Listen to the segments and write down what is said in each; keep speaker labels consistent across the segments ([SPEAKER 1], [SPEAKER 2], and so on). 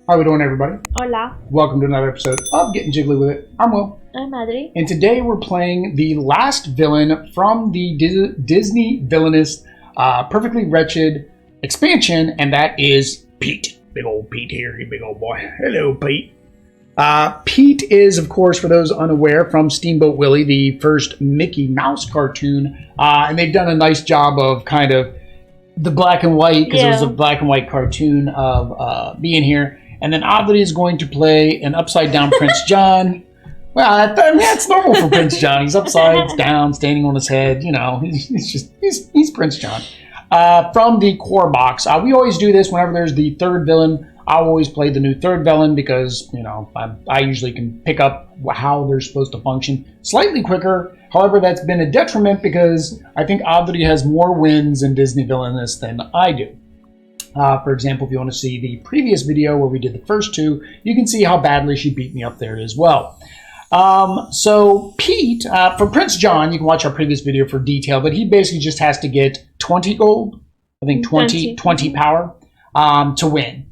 [SPEAKER 1] How we doing, everybody?
[SPEAKER 2] Hola.
[SPEAKER 1] Welcome to another episode of Getting Jiggly With It. I'm Will.
[SPEAKER 2] I'm Adri.
[SPEAKER 1] And today we're playing the last villain from the Disney Villainous Perfectly Wretched expansion, and that is Pete. Big old Pete here, you big old boy. Hello, Pete. Pete is, of course, for those unaware, from Steamboat Willy, the first Mickey Mouse cartoon. And they've done a nice job of kind of the black and white, because it was a black and white cartoon of being here. And then Adri is going to play an upside down Prince John. Well, that's normal for Prince John. He's upside down, standing on his head. You know, he's Prince John. From the core box. We always do this whenever there's the third villain. I always play the new third villain because, you know, I usually can pick up how they're supposed to function slightly quicker. However, that's been a detriment because I think Adri has more wins in Disney Villainous than I do. For example, if you want to see the previous video where we did the first two, you can see how badly she beat me up there as well. So Pete, for Prince John, you can watch our previous video for detail, but he basically just has to get 20 gold, I think 20 power, to win.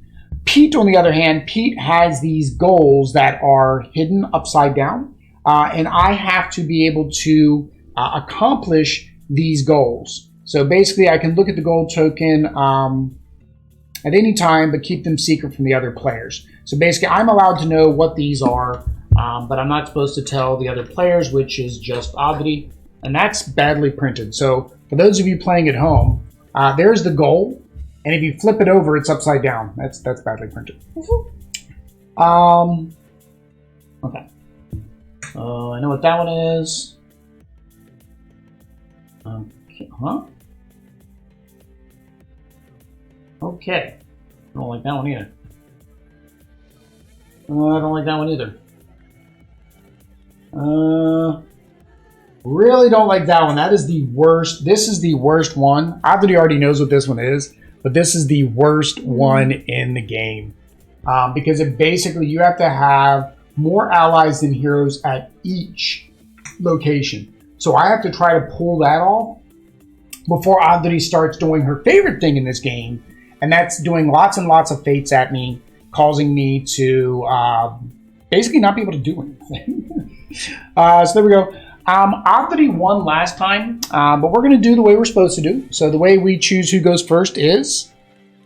[SPEAKER 1] Pete, on the other hand, Pete has these goals that are hidden upside down, and I have to be able to accomplish these goals. So basically, I can look at the gold token at any time, but keep them secret from the other players. So basically, I'm allowed to know what these are, but I'm not supposed to tell the other players, which is just Adri, and that's badly printed. So for those of you playing at home, there's the goal, and if you flip it over, it's upside down. That's badly printed. Okay. I know what that one is. Okay, Okay. I don't like that one either. I don't like that one either. Really don't like that one. That is the worst. This is the worst one. Adri already knows what this one is, but this is the worst one in the game. Because it basically, you have to have more allies than heroes at each location. So I have to try to pull that off before Adri starts doing her favorite thing in this game, and that's doing lots and lots of fates at me, causing me to basically not be able to do anything. So there we go. Adri won last time, but we're going to do the way we're supposed to do. So the way we choose who goes first is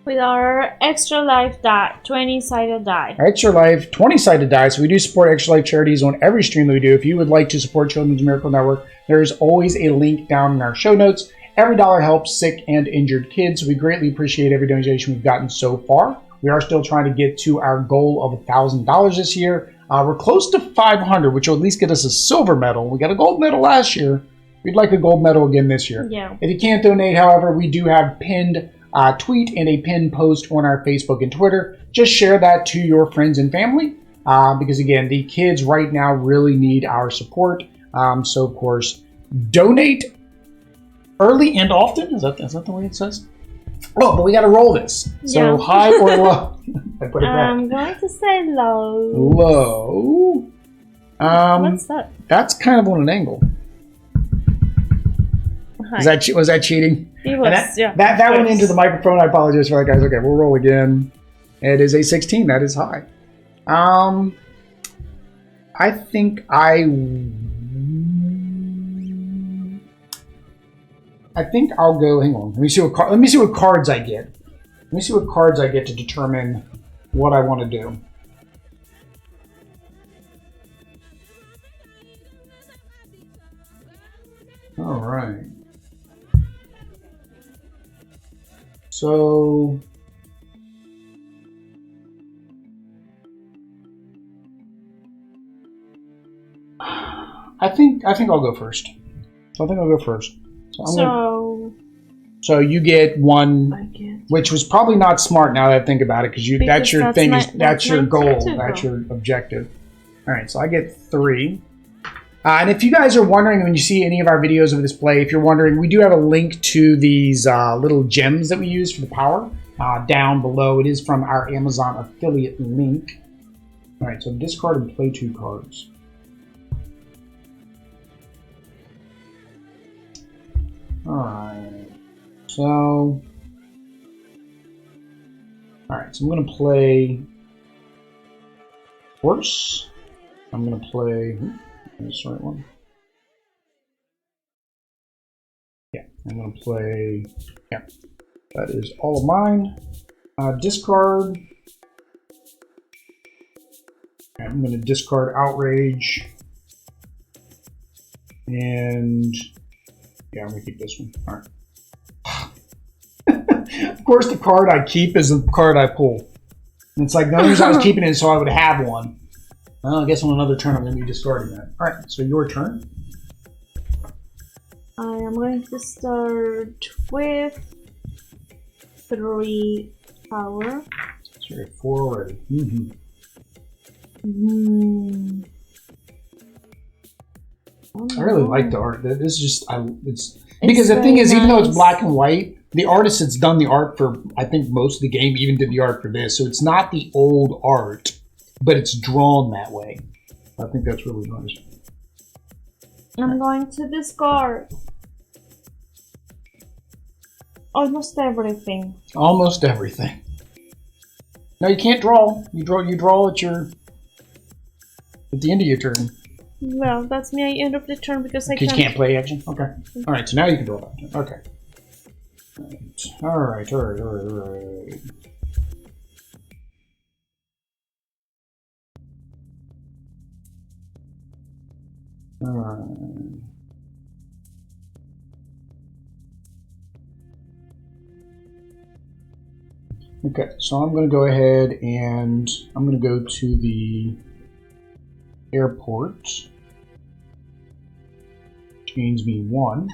[SPEAKER 2] with our extra life die, 20-sided die.
[SPEAKER 1] Extra life, 20-sided die. So we do support extra life charities on every stream that we do. If you would like to support Children's Miracle Network, there's always a link down in our show notes. Every dollar helps sick and injured kids. We greatly appreciate every donation we've gotten so far. We are still trying to get to our goal of $1,000 this year. We're close to 500, which will at least get us a silver medal. We got a gold medal last year. We'd like a gold medal again this year.
[SPEAKER 2] Yeah.
[SPEAKER 1] If you can't donate, however, we do have pinned tweet and a pinned post on our Facebook and Twitter. Just share that to your friends and family because, again, the kids right now really need our support. So, of course, donate early and often. Is that the way it says? Oh, but we got to roll this. So high or low? I put it back.
[SPEAKER 2] I'm going to say low.
[SPEAKER 1] Low.
[SPEAKER 2] What's that?
[SPEAKER 1] That's kind of on an angle. Was that cheating?
[SPEAKER 2] It was,
[SPEAKER 1] that went into the microphone. I apologize for that, guys. Okay, we'll roll again. It is a 16. That is high. I think I'll go. Hang on. Let me see what cards I get. Let me see what cards I get to determine what I want to do. All right. So I think I'll go first. So you get one, which was probably not smart now that I think about it, because that's your thing. That's your goal. That's your objective. All right, so I get 3. And if you guys are wondering, when you see any of our videos of this play, if you're wondering, we do have a link to these little gems that we use for the power down below. It is from our Amazon affiliate link. All right, so discard and play 2 cards. Alright, so... Alright, so I'm going to play Horse. I'm going to play... That's the right one. Yeah, I'm going to play... Yeah, that is all of mine. Discard. I'm going to discard Outrage. And... Yeah, I'm going to keep this one. All right. Of course, the card I keep is the card I pull. And it's like, the only reason I was keeping it is so I would have one. Well, I guess on another turn I'm going to be discarding that. All right, so your turn.
[SPEAKER 2] I am going to start with 3 power.
[SPEAKER 1] So you're at 4 already. I really like the art. This is just, it's because the thing is, even though it's black and white, the artist that's done the art for, I think, most of the game even did the art for this. So it's not the old art, but it's drawn that way. I think that's really nice.
[SPEAKER 2] I'm going to discard almost everything.
[SPEAKER 1] Almost everything. No, you can't draw. You draw at the end of your turn.
[SPEAKER 2] Well, that's me. I end of the turn because I
[SPEAKER 1] can't play action. Okay. All right. So now you can draw that. Okay. All right. Okay, so I'm going to go ahead and I'm going to go to the airport. Gains me 1.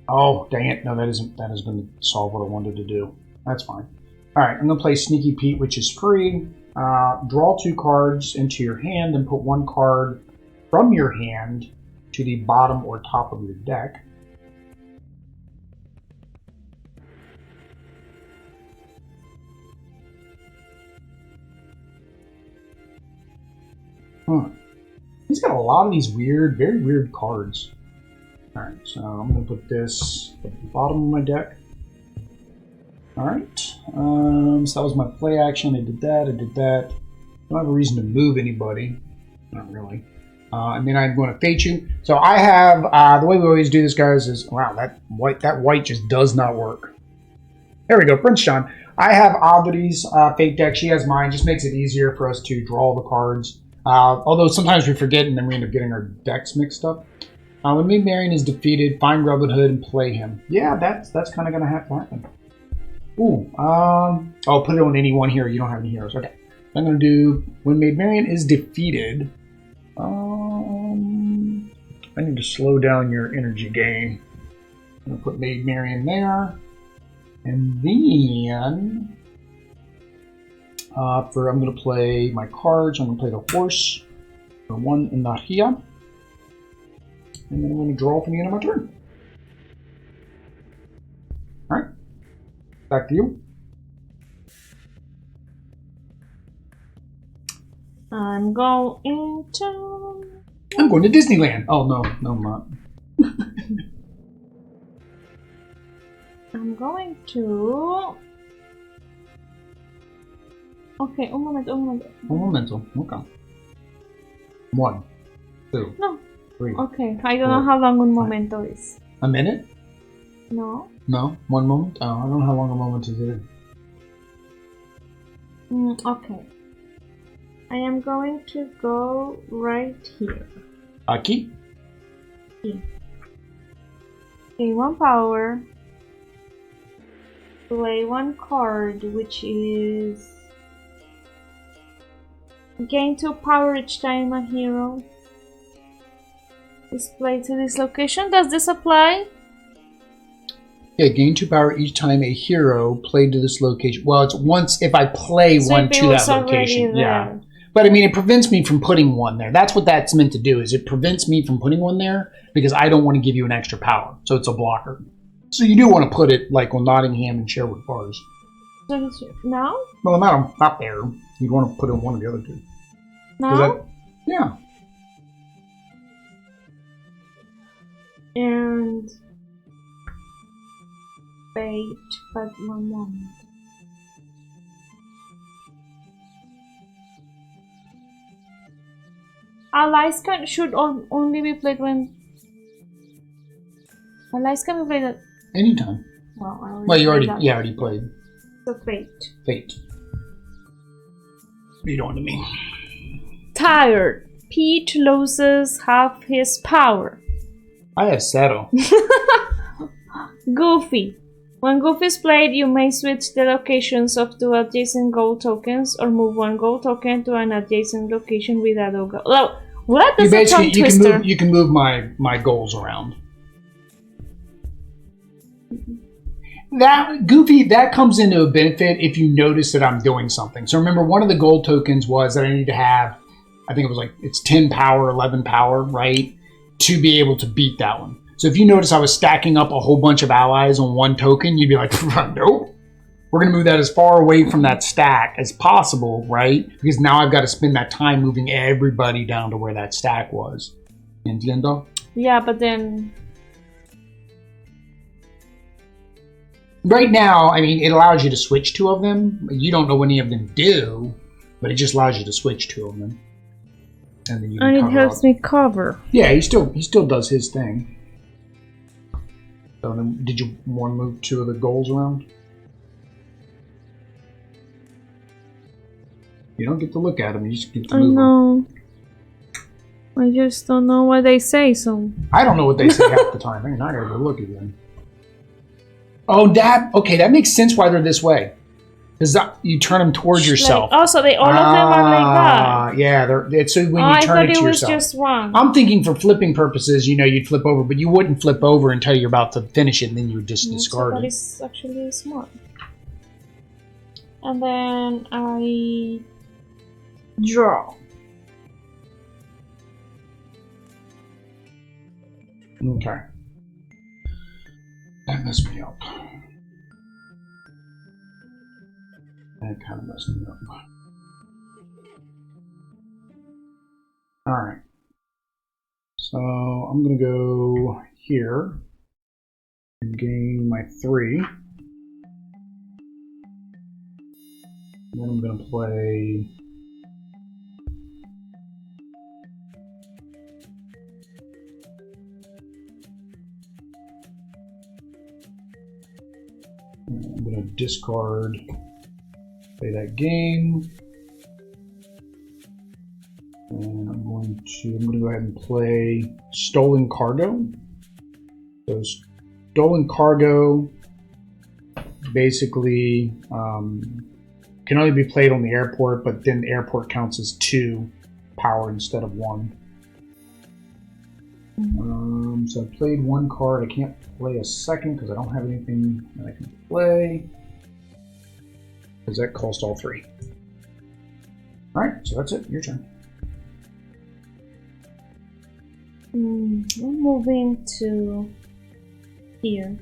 [SPEAKER 1] Oh, dang it. No, that isn't going to solve what I wanted to do. That's fine. All right, I'm going to play Sneaky Pete, which is free. Draw 2 cards into your hand and put 1 card from your hand to the bottom or top of your deck. He's got a lot of these weird, very weird cards. Alright, so I'm going to put this at the bottom of my deck. Alright, so that was my play action. I did that. Don't have a reason to move anybody. Not really. And then I'm going to fate you. So I have, the way we always do this, guys, is, wow, that white just does not work. There we go, Prince John. I have Aubri's fate deck. She has mine. Just makes it easier for us to draw the cards. Although sometimes we forget and then we end up getting our decks mixed up. When Maid Marian is defeated, find Robin Hood and play him. Yeah, that's kind of going to have to happen. Ooh, I'll put it on any one hero. You don't have any heroes. Okay. I'm going to do, when Maid Marian is defeated, I need to slow down your energy gain. I'm going to put Maid Marian there. And then, I'm going to play my cards. I'm going to play the horse for 1 energía. And then I'm going to draw from the end of my turn. Alright. Back to you.
[SPEAKER 2] I'm going
[SPEAKER 1] to Disneyland. Oh, no, I'm not.
[SPEAKER 2] I'm going to... Okay, un momento.
[SPEAKER 1] Okay. 1, 2,
[SPEAKER 2] No.
[SPEAKER 1] 3.
[SPEAKER 2] Okay, I don't know how long un momento is.
[SPEAKER 1] A minute?
[SPEAKER 2] No.
[SPEAKER 1] No? 1 moment? Oh, I don't know how long a moment is it.
[SPEAKER 2] Okay. I am going to go right here.
[SPEAKER 1] Aquí?
[SPEAKER 2] Here. Okay, 1 power. Play 1 card, which is... Gain 2 power each time a hero is played to this location. Does this apply?
[SPEAKER 1] Yeah, gain 2 power each time a hero played to this location. Well, it's once if I play
[SPEAKER 2] so
[SPEAKER 1] one to that location. Yeah. But I mean, it prevents me from putting 1 there. That's what that's meant to do, is it prevents me from putting 1 there because I don't want to give you an extra power. So it's a blocker. So you do want to put it like on Nottingham and Sherwood Bars.
[SPEAKER 2] So it's now?
[SPEAKER 1] Well, not there. You'd want to put it on one of the other 2.
[SPEAKER 2] Now?
[SPEAKER 1] Yeah.
[SPEAKER 2] And wait, but 1 moment. Allies should only be played when... Allies can be played at...
[SPEAKER 1] Anytime.
[SPEAKER 2] Well,
[SPEAKER 1] you already played.
[SPEAKER 2] So fate.
[SPEAKER 1] Fate. What are you doing to me?
[SPEAKER 2] Tired. Pete loses half his power.
[SPEAKER 1] I have Settle.
[SPEAKER 2] Goofy. When Goofy is played, you may switch the locations of 2 adjacent gold tokens or move 1 gold token to an adjacent location without a gold. Oh, what? That's a tongue twister.
[SPEAKER 1] You can move my goals around. That Goofy, that comes into a benefit if you notice that I'm doing something. So remember, one of the gold tokens was that I need to have, I think it was like, it's 10 power, 11 power, right? To be able to beat that one. So if you notice I was stacking up a whole bunch of allies on 1 token, you'd be like, nope. We're going to move that as far away from that stack as possible, right? Because now I've got to spend that time moving everybody down to where that stack was. Entiendo?
[SPEAKER 2] Yeah, but then...
[SPEAKER 1] Right now, I mean, it allows you to switch 2 of them. You don't know what any of them do, but it just allows you to switch 2 of them. And then you can
[SPEAKER 2] it helps me cover.
[SPEAKER 1] Yeah, he still does his thing. So then, did you want to move 2 of the goals around? You don't get to look at them, you just get to move them.
[SPEAKER 2] I just don't know what they say, so...
[SPEAKER 1] I don't know what they say half the time. I mean, I gotta go look again. Oh, that makes sense why they're this way. Because you turn them towards yourself.
[SPEAKER 2] Oh, so all of them are like that.
[SPEAKER 1] Yeah, it's so when you turn it to yourself. I thought it was
[SPEAKER 2] just one.
[SPEAKER 1] I'm thinking for flipping purposes, you'd flip over, but you wouldn't flip over until you're about to finish it, and then you would just discard it.
[SPEAKER 2] That is actually smart. And then I draw.
[SPEAKER 1] Okay. That messed me up. That kind of messed me up. Alright. So I'm going to go here and gain my 3. And then I'm going to play... I'm going to discard, play that game, and I'm going to go ahead and play Stolen Cargo. So Stolen Cargo basically can only be played on the airport, but then the airport counts as 2 power instead of 1. So I played 1 card. I can't play a second because I don't have anything that I can play. Because that cost all 3. Alright, so that's it. Your turn.
[SPEAKER 2] I'm moving to here.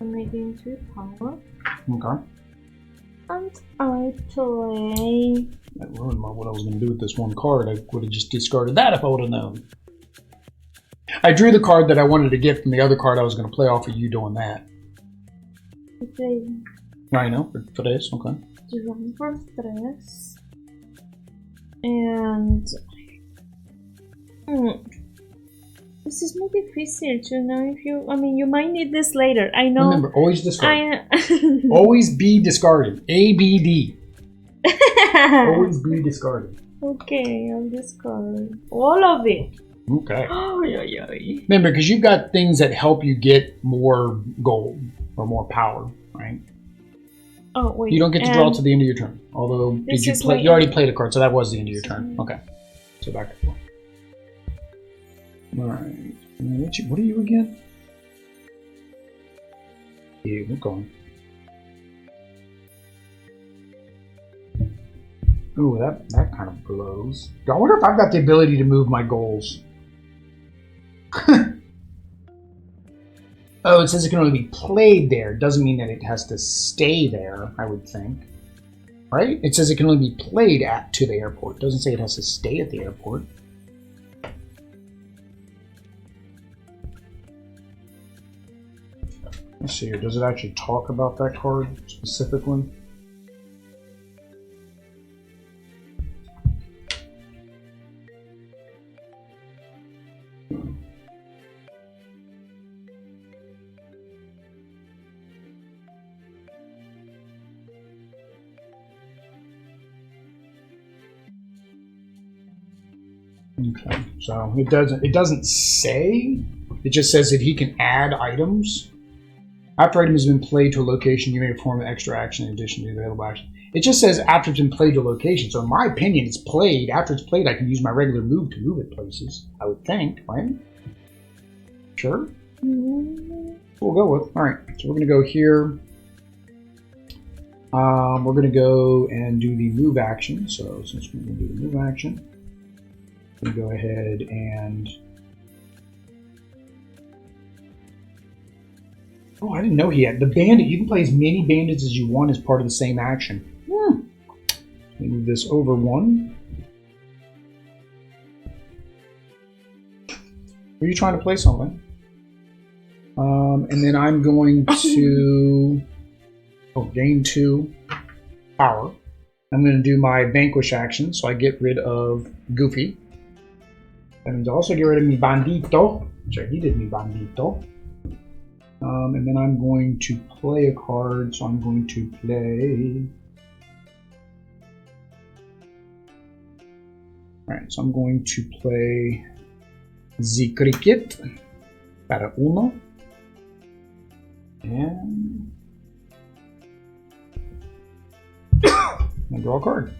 [SPEAKER 2] I'm making 2 power.
[SPEAKER 1] Okay.
[SPEAKER 2] And I play...
[SPEAKER 1] That ruined what I was going to do with this 1 card. I would have just discarded that if I would have known. I drew the card that I wanted to get from the other card I was going to play off of you doing that.
[SPEAKER 2] Okay.
[SPEAKER 1] I know, for this, okay.
[SPEAKER 2] Drawn for 3. And... This is more difficult to know if you... I mean, you might need this later. I know...
[SPEAKER 1] Remember, always discard. Always be discarded. ABD. Always be discarded.
[SPEAKER 2] Okay, I'll discard all of it.
[SPEAKER 1] Okay.
[SPEAKER 2] Oh, yeah.
[SPEAKER 1] Remember, because you've got things that help you get more gold or more power, right?
[SPEAKER 2] Oh, wait.
[SPEAKER 1] You don't get to draw to the end of your turn. Although, did you play? You already played a card, so that was the end of your turn. Okay. So back to 4. Alright. What are you again? Yeah, we're going. Ooh, that kind of blows. I wonder if I've got the ability to move my goals. Oh, it says it can only be played there. Doesn't mean that it has to stay there, I would think. Right? It says it can only be played to the airport. It doesn't say it has to stay at the airport. Let's see here. Does it actually talk about that card specifically? Okay, so it doesn't say. It just says that he can add items. After item has been played to a location, you may perform an extra action in addition to the available action. It just says after it's been played to a location. So in my opinion, it's played. After it's played, I can use my regular move to move it places. I would think, right? Sure. We'll go with. All right, so we're gonna go here. We're gonna go and do the move action. So since we're gonna do the move action, I'm gonna go ahead and. Oh, I didn't know he had the bandit. You can play as many bandits as you want as part of the same action. Let me move this over one. Are you trying to play something? And then I'm going to gain 2 power. I'm going to do my vanquish action, so I get rid of Goofy. And also get rid of mi bandito. Which he did mi bandito. And then I'm going to play a card, so I'm going to play... Alright, so I'm going to play the Cricket para uno. And I draw a card.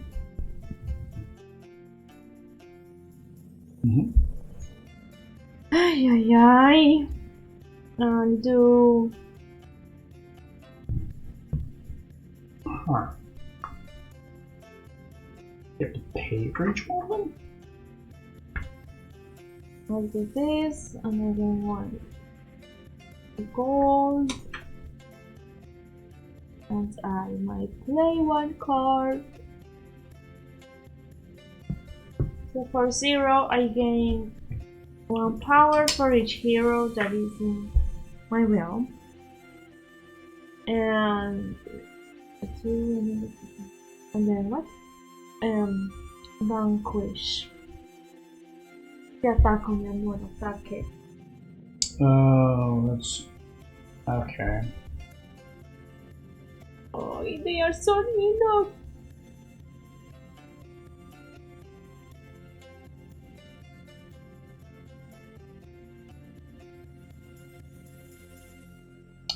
[SPEAKER 2] Ay, ay, ay. And do.
[SPEAKER 1] Huh. You have to pay for each one of them?
[SPEAKER 2] I'll do this, and I don't want gold. And I might play 1 card. So for 0, I gain 1 power for each hero that is in my realm. And 2, and then what? Vanquish. Que ataco, mi amor, ataque.
[SPEAKER 1] Oh, that's okay.
[SPEAKER 2] Oh, they are so lindos.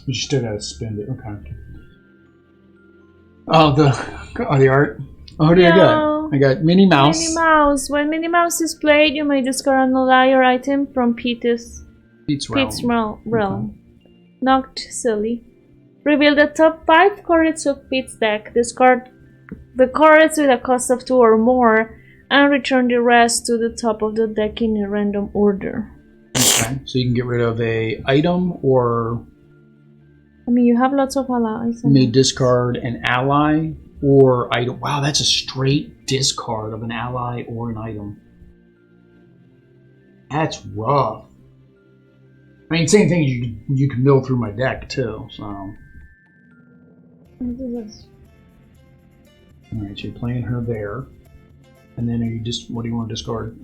[SPEAKER 1] You still gotta spend it. Okay. Oh, the art. Oh, who do I got? I got Minnie Mouse.
[SPEAKER 2] Minnie Mouse. When Minnie Mouse is played, you may discard an allier item from Pete's realm. Okay. Knocked silly. Reveal the top 5 cards of Pete's deck. Discard the cards with a cost of 2 or more, and return the rest to the top of the deck in a random order.
[SPEAKER 1] Okay, so you can get rid of a item, or
[SPEAKER 2] I mean, you have lots of allies.
[SPEAKER 1] You may discard an ally or item. Wow, that's a straight discard of an ally or an item. That's rough. I mean, same thing. You can mill through my deck too. So.
[SPEAKER 2] I'll do this.
[SPEAKER 1] All right, so you're playing her there, and then are you just what do you want to discard?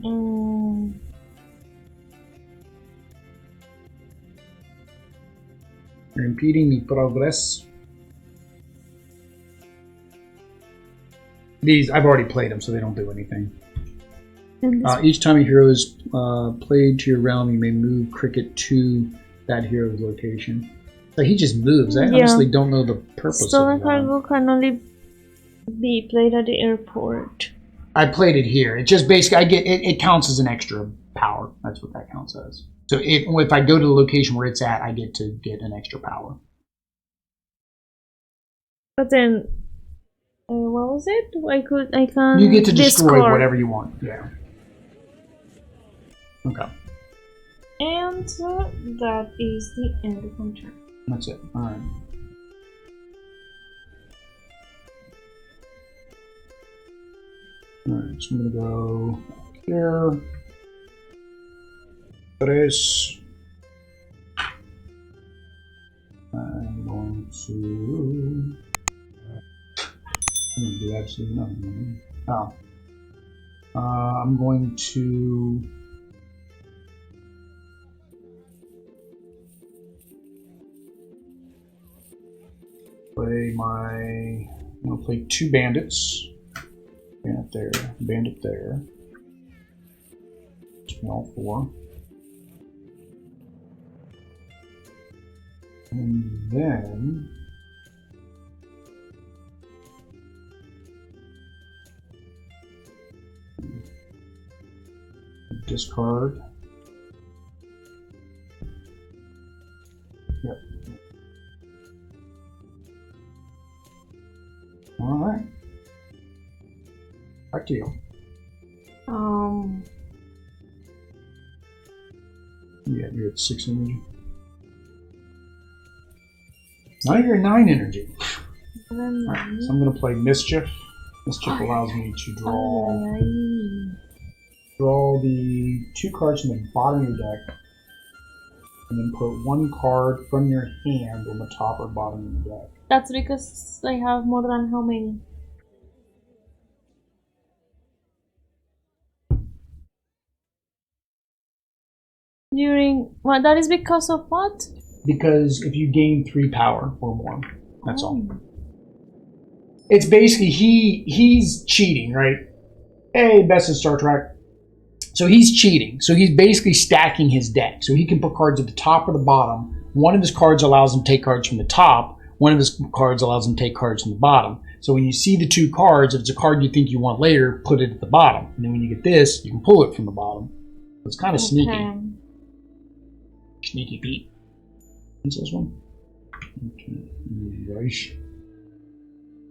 [SPEAKER 1] You're impeding my progress. These I've already played them, so they don't do anything. Each time a hero is played to your realm, you may move Cricket to that hero's location. So he just moves. I honestly don't know the purpose
[SPEAKER 2] Stolen
[SPEAKER 1] of that.
[SPEAKER 2] cargo can only be played at the airport.
[SPEAKER 1] I played it here. It just basically it counts as an extra power. That's what that counts as. So if I go to the location where it's at, I get to get an extra power.
[SPEAKER 2] But then, what was it? I can.
[SPEAKER 1] You get to destroy whatever you want. Yeah. Okay.
[SPEAKER 2] And that is the end of my turn.
[SPEAKER 1] That's it. All right. Alright, so I'm gonna go here. Tres. I'm going to do absolutely nothing. Oh. I'm going to I'm gonna play 2 bandits. Bandit there, bandit there. All 4. And then discard. Yep. All right. Back to you. Yeah, you're at 6 energy. Now you're at 9 energy. Alright, so I'm going to play Mischief. Mischief allows me to draw the 2 cards from the bottom of your deck, and then put 1 card from your hand on the top or bottom of the deck.
[SPEAKER 2] That's because I have more than how many? Well, that is because of what?
[SPEAKER 1] Because if you gain 3 power or more, that's all. It's basically he's cheating, right? Hey, best of Star Trek. So he's cheating. So he's basically stacking his deck. So he can put cards at the top or the bottom. One of his cards allows him to take cards from the top. One of his cards allows him to take cards from the bottom. So when you see the 2 cards, if it's a card you think you want later, put it at the bottom. And then when you get this, you can pull it from the bottom. So it's kind of sneaky. Sneaky Pete. What's this one? Okay. Right.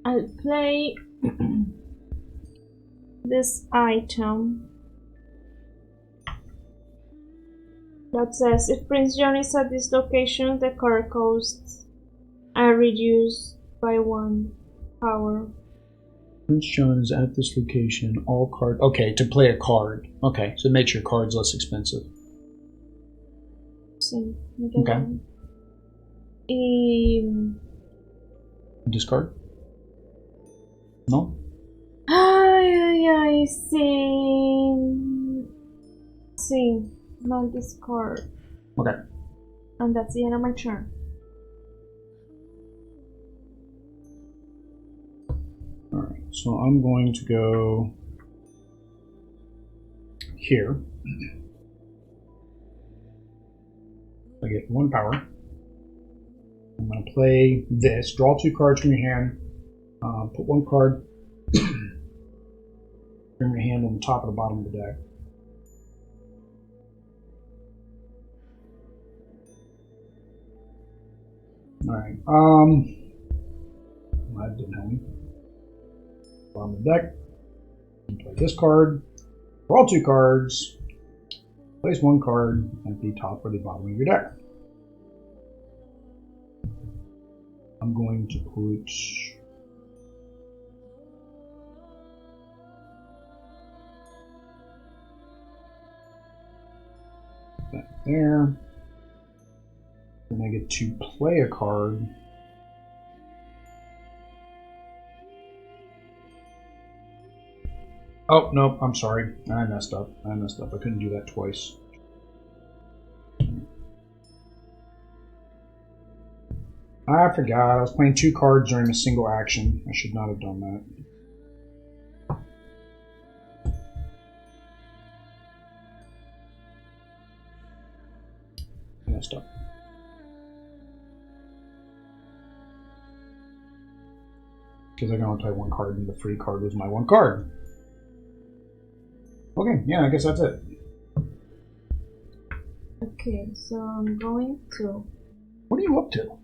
[SPEAKER 2] I'll play this item that says if Prince John is at this location, the card costs are reduced by 1 power.
[SPEAKER 1] Prince John is at this location. All card. Okay, to play a card. Okay, so it makes your cards less expensive.
[SPEAKER 2] Sí,
[SPEAKER 1] okay. Discard? No?
[SPEAKER 2] Ay, sí. Sí, no discard.
[SPEAKER 1] Okay.
[SPEAKER 2] And that's the end of my turn.
[SPEAKER 1] Alright, so I'm going to go here. I get 1 power. I'm going to play this. Draw 2 cards from your hand. Put 1 card from your hand on the top or the bottom of the deck. Alright. That didn't help me. Bottom of the deck. Play this card. Draw 2 cards. Place 1 card at the top or the bottom of your deck. I'm going to put that there. Then I get to play a card. Oh, no, I'm sorry. I messed up. I couldn't do that twice. I forgot. I was playing 2 cards during a single action. I should not have done that. Messed up. Because I can only play 1 card, and the free card was my 1 card. Okay, yeah, I guess that's it.
[SPEAKER 2] Okay, so I'm going to...
[SPEAKER 1] What are you up to?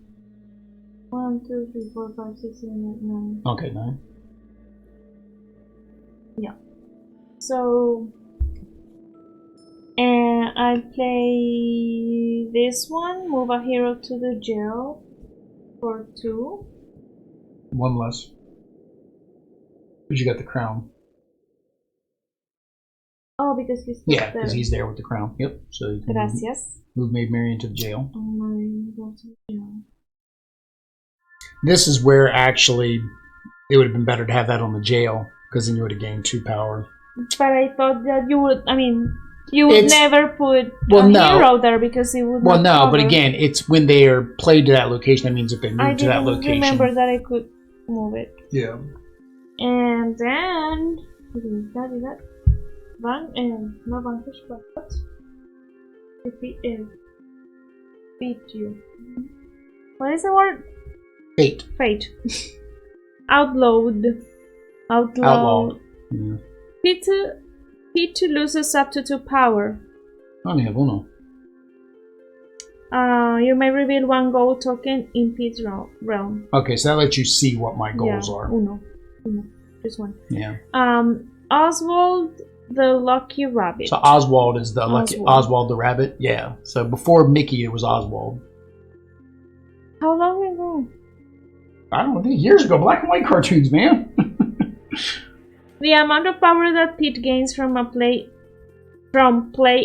[SPEAKER 2] 1, 2, 3, 4, 5, 6, 7, 8, 9.
[SPEAKER 1] Okay, 9.
[SPEAKER 2] Yeah. So... And I play this one, move a hero to the jail for 2.
[SPEAKER 1] 1 less. But you got the crown.
[SPEAKER 2] Oh, because he's
[SPEAKER 1] there. Yeah, because he's there with the crown. Yep. So you can move Maid Marian to the jail.
[SPEAKER 2] Go to the jail.
[SPEAKER 1] This is where actually it would have been better to have that on the jail, because then you would have gained 2 power.
[SPEAKER 2] But I thought that you would, you would never put a hero there because it would not cover.
[SPEAKER 1] But again, it's when they are played to that location. That means if they move to that location.
[SPEAKER 2] I remember that I could move it.
[SPEAKER 1] Yeah.
[SPEAKER 2] And then... What is that? No vanquish, but what? Defeat you. What is the word?
[SPEAKER 1] Fate.
[SPEAKER 2] Fate. Outlawed.
[SPEAKER 1] Yeah.
[SPEAKER 2] Pete loses up to 2 power.
[SPEAKER 1] Oh, yeah, uno.
[SPEAKER 2] You may reveal 1 gold token in Pete's realm.
[SPEAKER 1] Okay, so that lets you see what my goals are.
[SPEAKER 2] Uno. Just 1.
[SPEAKER 1] Yeah.
[SPEAKER 2] Oswald the Lucky Rabbit.
[SPEAKER 1] So Oswald is the lucky Oswald the rabbit. Yeah. So before Mickey, it was Oswald.
[SPEAKER 2] How long ago?
[SPEAKER 1] I don't know. Years ago, black and white cartoons, man.
[SPEAKER 2] The amount of power that Pete gains from play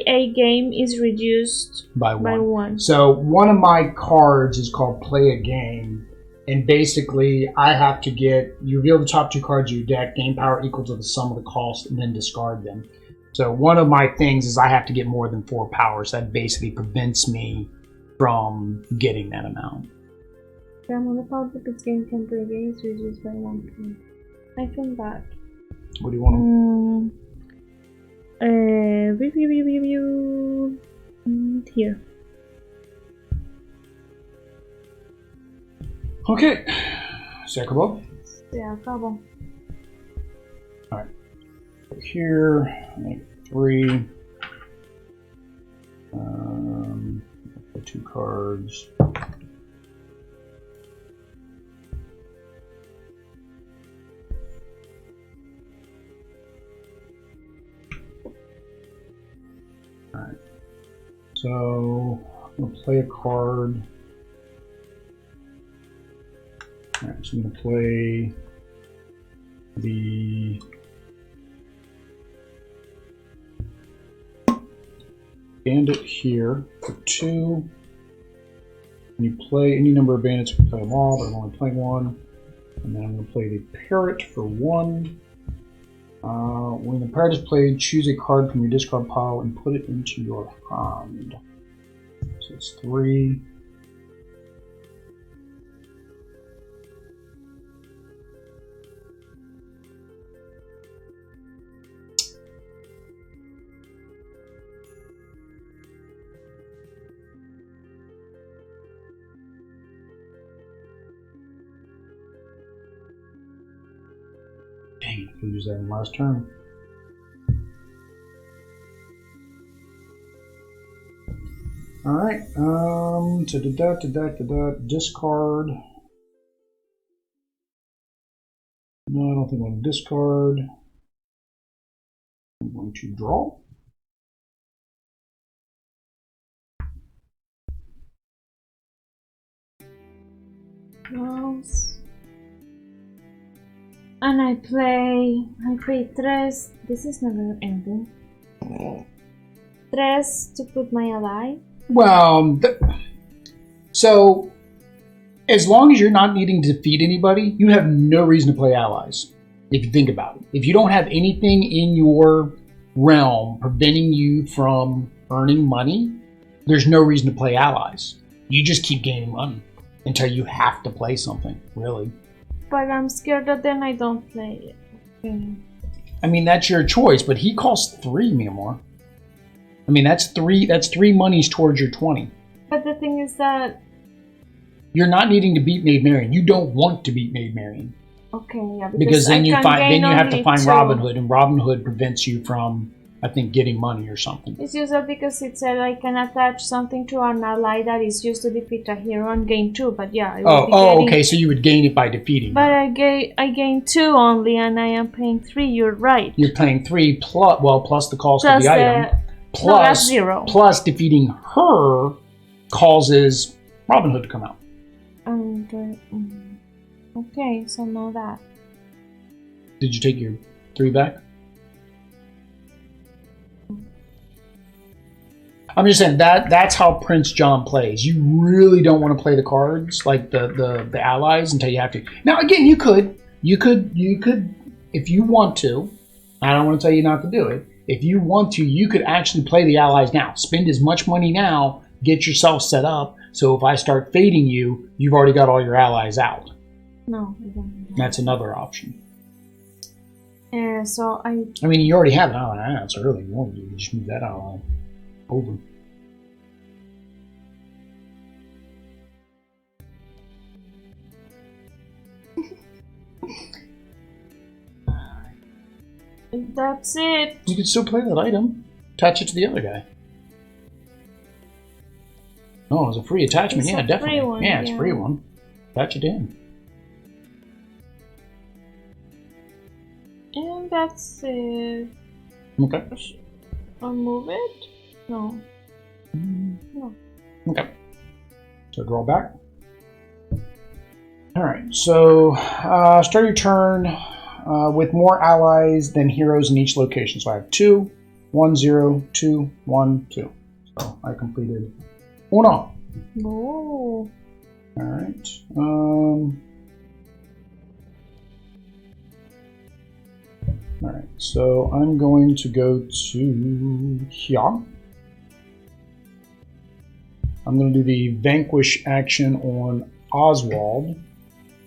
[SPEAKER 2] a game is reduced
[SPEAKER 1] by 1. So one of my cards is called Play a Game. And basically, I have to you reveal the top 2 cards of your deck, gain power equal to the sum of the cost, and then discard them. So one of my things is I have to get more than 4 powers. That basically prevents me from getting that amount.
[SPEAKER 2] The amount of power that Pete's game from play games is reduced by 1 point. I think that.
[SPEAKER 1] What do you want?
[SPEAKER 2] Review. Here.
[SPEAKER 1] Okay. Se acabó?
[SPEAKER 2] Se acabó.
[SPEAKER 1] Alright. Here, make 3. 2 cards. Alright. So, I'm going to play a card. Alright, so I'm going to play the bandit here for 2. When you play any number of bandits, you can play them all, but I'm only playing 1. And then I'm going to play the parrot for 1. When the parrot is played, choose a card from your discard pile and put it into your hand. So it's 3. Dang, I could use that in last turn. Alright, discard. No, I don't think I want to discard. I'm going to draw.
[SPEAKER 2] Draws. And I play 3. This is never ending. 3 to put my ally.
[SPEAKER 1] Well, so as long as you're not needing to defeat anybody, you have no reason to play allies. If you think about it, if you don't have anything in your realm preventing you from earning money, there's no reason to play allies. You just keep gaining money until you have to play something, really.
[SPEAKER 2] But I'm scared that then I don't play it.
[SPEAKER 1] I mean, that's your choice, but he costs 3, mi amor. I mean, that's 3 monies towards your 20.
[SPEAKER 2] But the thing is that
[SPEAKER 1] you're not needing to beat Maid Marian. You don't want to beat Maid Marian.
[SPEAKER 2] Okay, yeah.
[SPEAKER 1] Because then you have to find Robin Hood, and Robin Hood prevents you from, I think, getting money or something.
[SPEAKER 2] It's just that because it said I can attach something to an ally that is used to defeat a hero and gain 2, but yeah.
[SPEAKER 1] Okay, so you would gain it by defeating.
[SPEAKER 2] But I gain 2 only, and I am paying 3. You're right.
[SPEAKER 1] You're paying 3 plus the cost of the item.
[SPEAKER 2] That's 0.
[SPEAKER 1] Plus defeating her causes Robin Hood to come out.
[SPEAKER 2] Okay, so know that.
[SPEAKER 1] Did you take your 3 back? I'm just saying that's how Prince John plays. You really don't want to play the cards like the allies until you have to. Now again, you could if you want to. I don't want to tell you not to do it. If you want to, you could actually play the allies now. Spend as much money now, get yourself set up, so if I start fading you, you've already got all your allies out.
[SPEAKER 2] No, I don't.
[SPEAKER 1] That's another option.
[SPEAKER 2] So I
[SPEAKER 1] mean, you already have it out. That's early. You want to do, just move that out over.
[SPEAKER 2] That's it.
[SPEAKER 1] You can still play that item. Attach it to the other guy. Oh, it's a free attachment.
[SPEAKER 2] It's
[SPEAKER 1] yeah,
[SPEAKER 2] a
[SPEAKER 1] definitely.
[SPEAKER 2] Free one,
[SPEAKER 1] yeah, it's a free one. Attach it in.
[SPEAKER 2] And that's it.
[SPEAKER 1] Okay.
[SPEAKER 2] I'll move it? No. No.
[SPEAKER 1] Okay. So draw back. Alright, so start your turn with more allies than heroes in each location. So I have 2, 1, 0, 2, 1, 2. So I completed uno.
[SPEAKER 2] No.
[SPEAKER 1] Alright. Alright, so I'm going to go to here. I'm going to do the vanquish action on Oswald.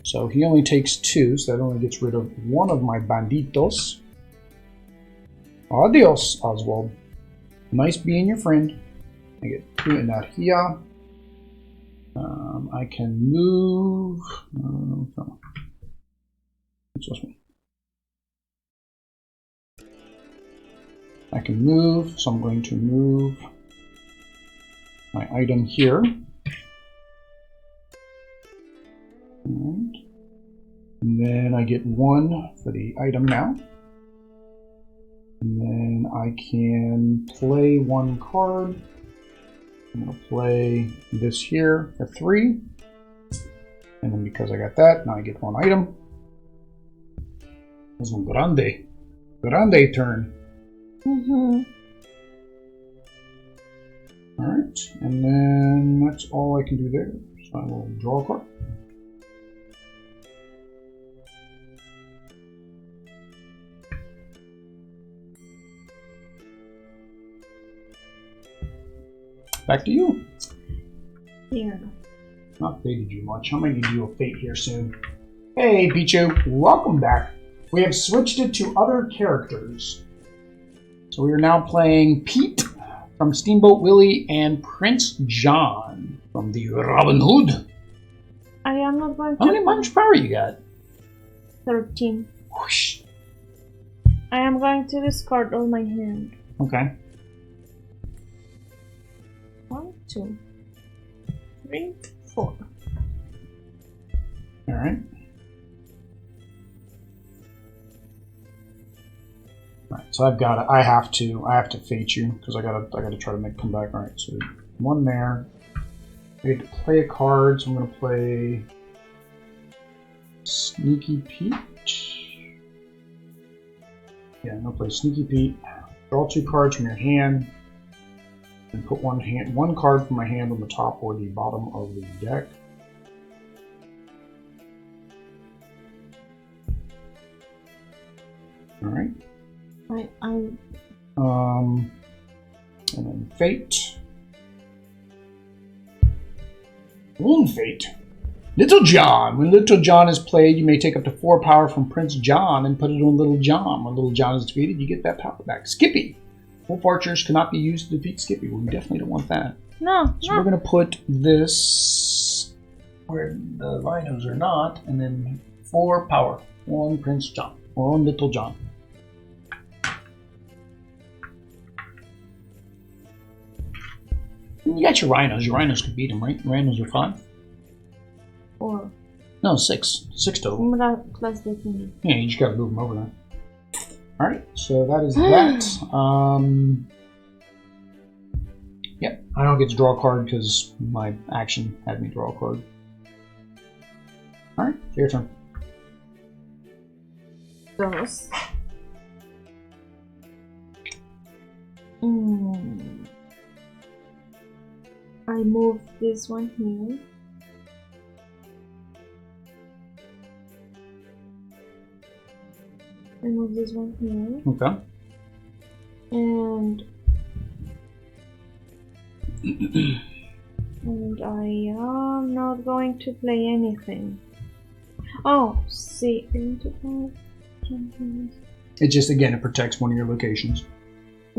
[SPEAKER 1] So he only takes 2, so that only gets rid of 1 of my banditos. Adios, Oswald. Nice being your friend. I get 2 in that here. I can move. What's this one? I can move, so I'm going to move my item here. And then I get 1 for the item now. And then I can play 1 card. I'm going to play this here for 3. And then because I got that, now I get 1 item. This one grande. Grande turn. Alright, and then that's all I can do there. So I will draw a card. Back to you.
[SPEAKER 2] Yeah.
[SPEAKER 1] Not fated you much. I'm going to do a fate here soon. Hey, Pichu. Welcome back. We have switched it to other characters. So we are now playing Pete from Steamboat Willy and Prince John from the Robin Hood.
[SPEAKER 2] I am not going to...
[SPEAKER 1] How much power you got?
[SPEAKER 2] 13.
[SPEAKER 1] Whoosh.
[SPEAKER 2] I am going to discard all my hand.
[SPEAKER 1] Okay.
[SPEAKER 2] 1, 2, 3, 4.
[SPEAKER 1] Alright. Alright, so I have to fate you because I gotta try to make come back. Alright, so 1 there. I get to play a card, so I'm gonna play Sneaky Pete. Yeah, I'm gonna play Sneaky Pete. Draw 2 cards from your hand. And put one card from my hand on the top or the bottom of the deck. Alright.
[SPEAKER 2] And
[SPEAKER 1] then Fate. One Fate. Little John. When Little John is played, you may take up to 4 power from Prince John and put it on Little John. When Little John is defeated, you get that power back. Skippy. Wolf archers cannot be used to defeat Skippy. Well, we definitely don't want that.
[SPEAKER 2] No.
[SPEAKER 1] So we're going to put this where the rhinos are not, and then 4 power on Prince John, or on Little John. You got your rhinos. Your rhinos can beat them, right? Rhinos are 5?
[SPEAKER 2] 4.
[SPEAKER 1] No, 6. 6 total.
[SPEAKER 2] Plus the thing.
[SPEAKER 1] Yeah, you just got to move them over there. Alright, so that is that. Yep, I don't get to draw a card because my action had me draw a card. Alright, your turn.
[SPEAKER 2] Those. I move this one here. I move this one here.
[SPEAKER 1] Okay.
[SPEAKER 2] And I am not going to play anything. Oh, see,
[SPEAKER 1] It just, again, it protects one of your locations.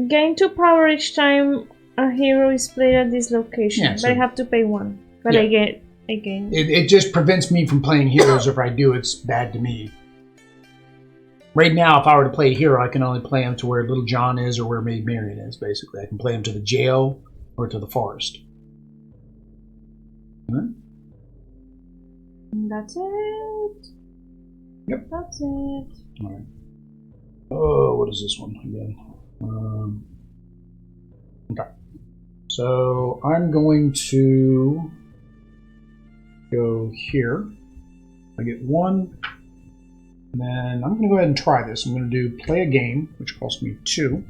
[SPEAKER 2] Gain 2 power each time a hero is played at this location.
[SPEAKER 1] Yeah, so,
[SPEAKER 2] but I have to pay 1. But
[SPEAKER 1] yeah.
[SPEAKER 2] I gain.
[SPEAKER 1] It just prevents me from playing heroes. If I do, it's bad to me. Right now, if I were to play a hero, I can only play him to where Little John is or where Maid Marian is, basically. I can play him to the jail or to the forest.
[SPEAKER 2] That's it.
[SPEAKER 1] Yep.
[SPEAKER 2] That's it.
[SPEAKER 1] All right. Oh, what is this one again? Okay. So I'm going to go here. I get 1. And then I'm going to go ahead and try this. I'm going to do play a game, which costs me 2.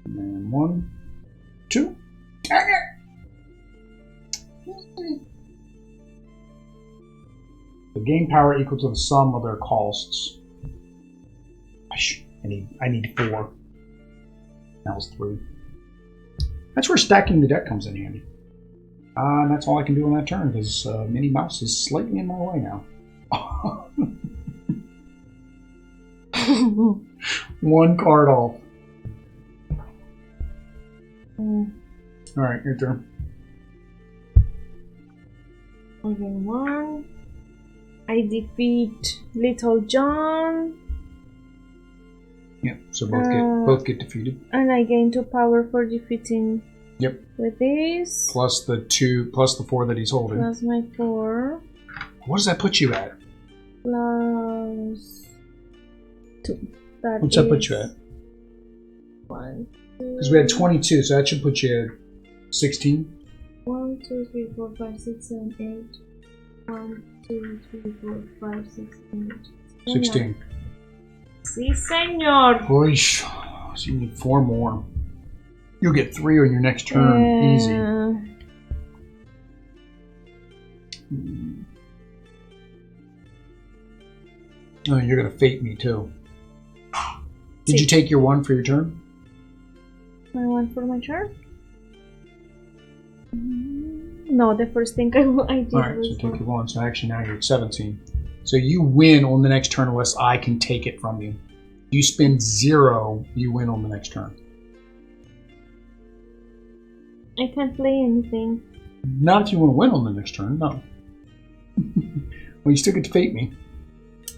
[SPEAKER 1] And then 1, 2. Dang it! The game power equal to the sum of their costs. I need 4. That was 3. That's where stacking the deck comes in handy. And that's all I can do on that turn because Minnie Mouse is slightly in my way now. 1 card off. Alright, your turn.
[SPEAKER 2] Okay, 1. I defeat Little John.
[SPEAKER 1] Yep, so both get defeated.
[SPEAKER 2] And I gain 2 power for defeating.
[SPEAKER 1] Yep.
[SPEAKER 2] With this.
[SPEAKER 1] Plus the 4 that he's holding.
[SPEAKER 2] Plus my 4.
[SPEAKER 1] What does that put you at?
[SPEAKER 2] Plus 2.
[SPEAKER 1] What's that put you at?
[SPEAKER 2] 1, 2.
[SPEAKER 1] Because we had 22, so that should put you at 16.
[SPEAKER 2] 1, 2, 3, 4, 5, 6, 7, 8. 1, 2, 3, 4, 5, 6, 7, 8.
[SPEAKER 1] 16.
[SPEAKER 2] Si, senor.
[SPEAKER 1] Oish. So you need 4 more. You'll get 3 on your next turn. Easy. Oh, you're going to fate me too. Did you take your 1 for your turn?
[SPEAKER 2] My 1 for my turn? No, the first thing I did.
[SPEAKER 1] Alright, so take your 1. So actually now you're at 17. So you win on the next turn unless I can take it from you. You spend 0, you win on the next turn.
[SPEAKER 2] I can't play anything.
[SPEAKER 1] Not if you want to win on the next turn, no. Well, you still get to fate me.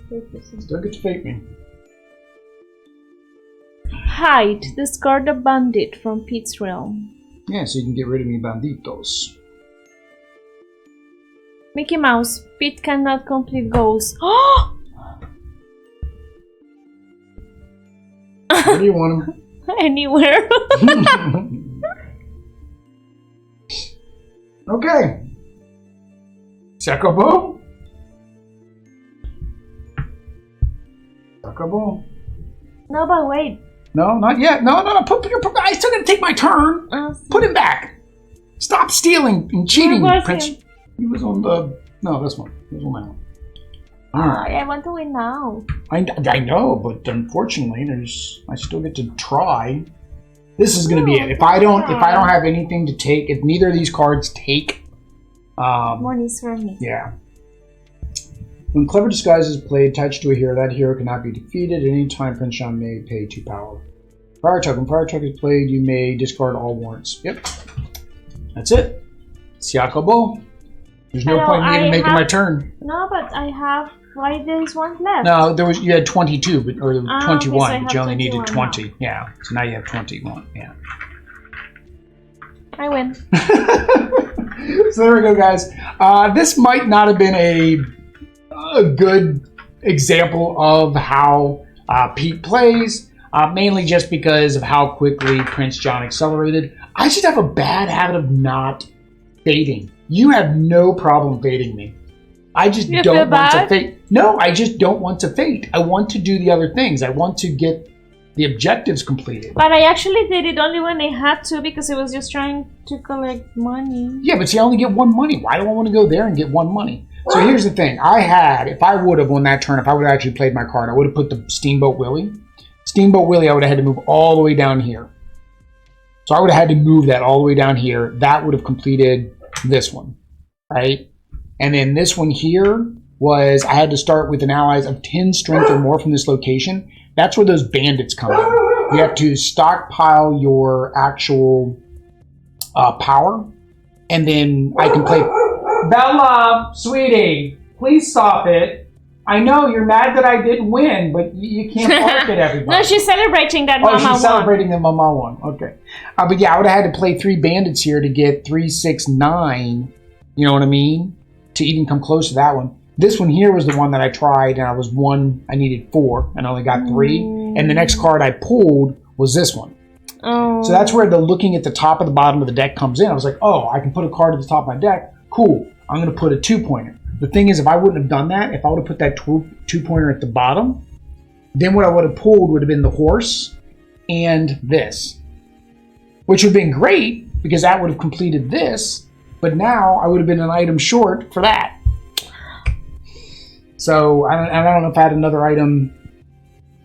[SPEAKER 1] Still get to fate me.
[SPEAKER 2] Hide. Discard a bandit from Pete's realm.
[SPEAKER 1] Yeah, so you can get rid of me banditos.
[SPEAKER 2] Mickey Mouse. Pete cannot complete goals. Oh!
[SPEAKER 1] Where do you want him?
[SPEAKER 2] Anywhere.
[SPEAKER 1] Okay. Chocobo. Chocobo.
[SPEAKER 2] No, but wait.
[SPEAKER 1] No, not yet. No. I still gotta take my turn. Put him back. Stop stealing and cheating, Prince. He was on the... No, this one. He was on that one.
[SPEAKER 2] I want to win now.
[SPEAKER 1] I know, but unfortunately, I still get to try. This is going to be it. If I don't have anything to take, if neither of these cards take,
[SPEAKER 2] money's for me.
[SPEAKER 1] Yeah. When Clever Disguise is played, attached to a hero, that hero cannot be defeated at any time. Prince John may pay 2 power. Fire Truck. When Fire Truck is played, you may discard all warrants. Yep. That's it. Siakobo. There's no point in me even making my turn.
[SPEAKER 2] No, but I have... Why there's 1 left?
[SPEAKER 1] No, you had 22, or 21,
[SPEAKER 2] okay, so
[SPEAKER 1] but you only needed 20.
[SPEAKER 2] Now.
[SPEAKER 1] Yeah, so now you have 21. Yeah.
[SPEAKER 2] I win.
[SPEAKER 1] So there we go, guys. This might not have been a good example of how Pete plays, mainly just because of how quickly Prince John accelerated. I just have a bad habit of not fading. You have no problem fading me. I just don't want to fade. No, I just don't want to fade. I want to do the other things. I want to get the objectives completed.
[SPEAKER 2] But I actually did it only when I had to because I was just trying to collect money.
[SPEAKER 1] Yeah, but see, I only get 1 money. Why do I want to go there and get 1 money? So here's the thing. If I would have on that turn, if I would have actually played my card, I would have put the Steamboat Willy. Steamboat Willy, I would have had to move all the way down here. So I would have had to move that all the way down here. That would have completed this one, right? And then this one here was I had to start with an allies of 10 strength or more from this location. That's where those bandits come in. You have to stockpile your actual power, and then I can play. Bella, sweetie, please stop it. I know you're mad that I didn't win, but you can't bark at everybody.
[SPEAKER 2] No, she's celebrating that Mama won.
[SPEAKER 1] Oh, she's celebrating that Mama won. Okay. But yeah, I would have had to play 3 bandits here to get 3, 6, 9. You know what I mean? To even come close to that one. This one here was the one that I tried, and I needed 4, and I only got 3. And the next card I pulled was this one.
[SPEAKER 2] Oh.
[SPEAKER 1] So that's where the looking at the top of the bottom of the deck comes in. I was like, oh, I can put a card at the top of my deck. Cool. I'm going to put a 2-pointer. The thing is, if I wouldn't have done that, if I would have put that 2-pointer at the bottom, then what I would have pulled would have been the horse and this. Which would have been great, because that would have completed this, but now I would have been an item short for that. So I don't know if I had another item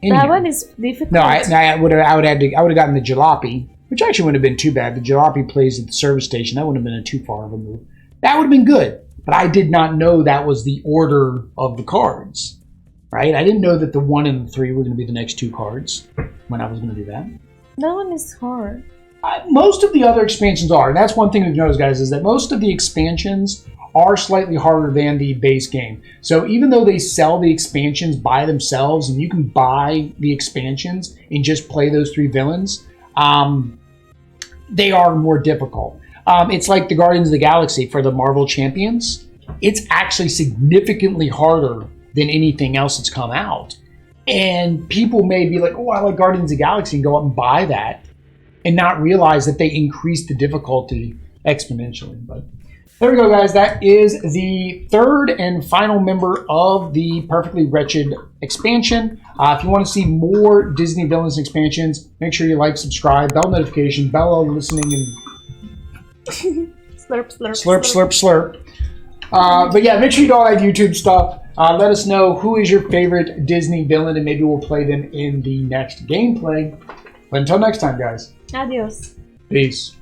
[SPEAKER 1] in
[SPEAKER 2] that
[SPEAKER 1] here.
[SPEAKER 2] one is difficult.
[SPEAKER 1] No, I would have gotten the jalopy, which actually wouldn't have been too bad. The jalopy plays at the service station. That wouldn't have been too far of a move. That would have been good, but I did not know that was the order of the cards, right? I didn't know that the 1 and the 3 were going to be the next 2 cards when I was going to do that.
[SPEAKER 2] That one is hard.
[SPEAKER 1] Most of the other expansions are, and that's one thing we've noticed, guys, is that most of the expansions are slightly harder than the base game. So even though they sell the expansions by themselves, and you can buy the expansions and just play those 3 villains, they are more difficult. It's like the Guardians of the Galaxy for the Marvel Champions. It's actually significantly harder than anything else that's come out. And people may be like, oh, I like Guardians of the Galaxy, and go out and buy that and not realize that they increase the difficulty exponentially. But there we go, guys. That is the 3rd and final member of the Perfectly Wretched expansion. If you want to see more Disney Villainous expansions, make sure you like, subscribe, bell notification, Bella listening, and
[SPEAKER 2] slurp, slurp,
[SPEAKER 1] slurp, slurp, slurp. But yeah, make sure you do all that YouTube stuff. Let us know who is your favorite Disney villain, and maybe we'll play them in the next gameplay. But until next time, guys.
[SPEAKER 2] Adios.
[SPEAKER 1] Peace.